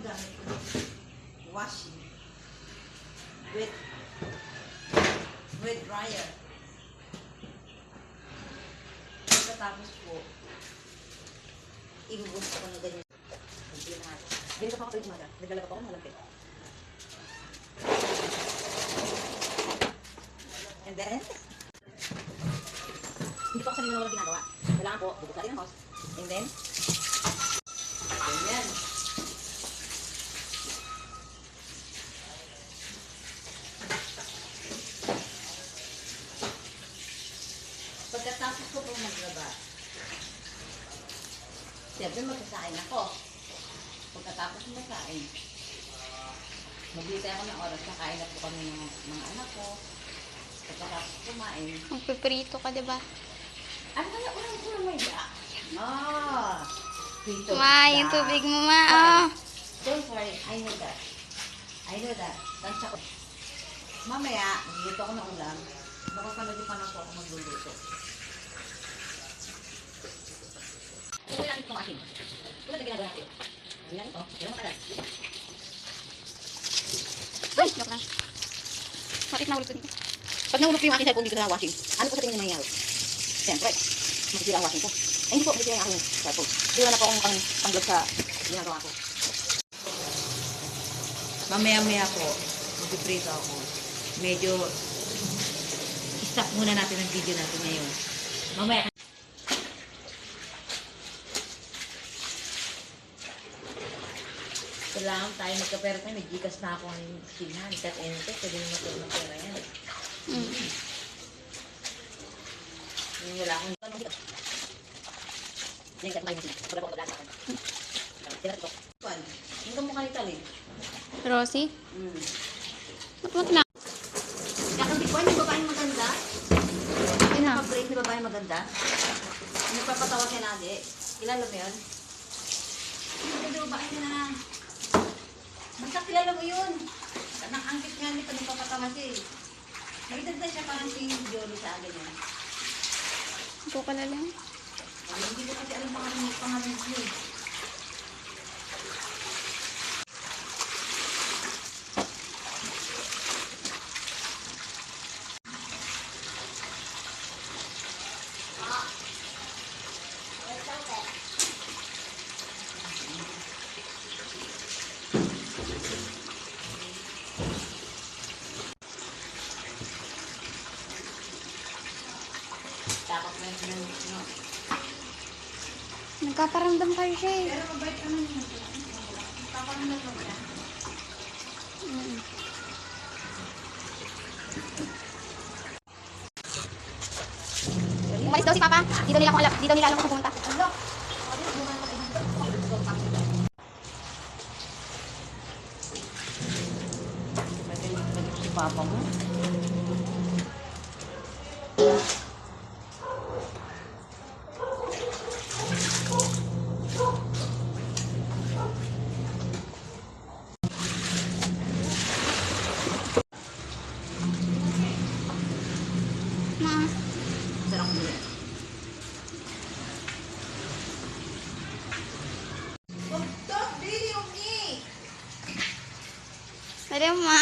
gamit ko. Washing. With dryer. Tapos po, ibubuhos ko na ganyan. Ganito pa ako tuwing umaga. Naglalaba pa ako ng malampit. And then, hindi pa ako sanay na walang ginagawa. Kailangan po, bubuklarin ang house. And then, ganyan. Pagkatapos ko po maglaba, siyempre magsasain ako. Pagkatapos magsain, magbitay ako ng oras, kakain na po kami ng mga anak ko. Pagkatapos kumain. Magpiprito ka, diba? Ano kaya ulang ko naman ya? Prito. Ma, yung tubig mo, ma. Oh. Don't worry, I know that. I know that. Tansya ko. Mamaya, magluluto ako ng ulam. Makapanood pa na po ako magluluto. Ito lang itong akin. Ito lang ginagawa natin. Ayan ito. Ito lang matalas. Ay, joke lang. Bakit nahulog ko dito? Pag nahulog ko yung aking cellphone dito sa washing, ano po sa tingin niyo mangyayari? Siyempre, makikira ang washing ko. Ay, hindi po, makikira yung aking cellphone. Hindi wala na po akong pang-vlog sa ginagawa ko. Mamaya-maya po, mag-prito ako. Medyo stop muna natin ang video natin ngayon. Mamaya. Kailangan tayo magkapera tayo. May gigas na ako ng sinahan. Kat ente, pwede naman ito ng pera yan. Yung wala akong gigas. Yan, kat tayo yung pag ako kablaan sa akin. Tira ito. Kuan, yung kamukha ni Talib. Rosie? Matmat na. Kakantikuan yung babaeng maganda. Yung nakabreak na babaeng maganda. Yung nagpapatawa kay Nadi. Kilala mo yun? Yung maganda babae na na. Basta kilala mo yun. Nakangkit nga nito nagpapatawa siya eh. Maganda siya parang si Jolie sa agad yun. Ito ka na lang. Hindi ko kasi alam pangalan niya eh. Tapos na yun, no? Nagkaparamdam kayo siya eh. Pero mabait naman yun. Nagpaparamdam mo siya. Umalis daw si Papa. Di daw nila alam kung pumunta. Ano? Naging si Papa mo? Ma. Sarap mo yan. Stop video me! Pwede ma.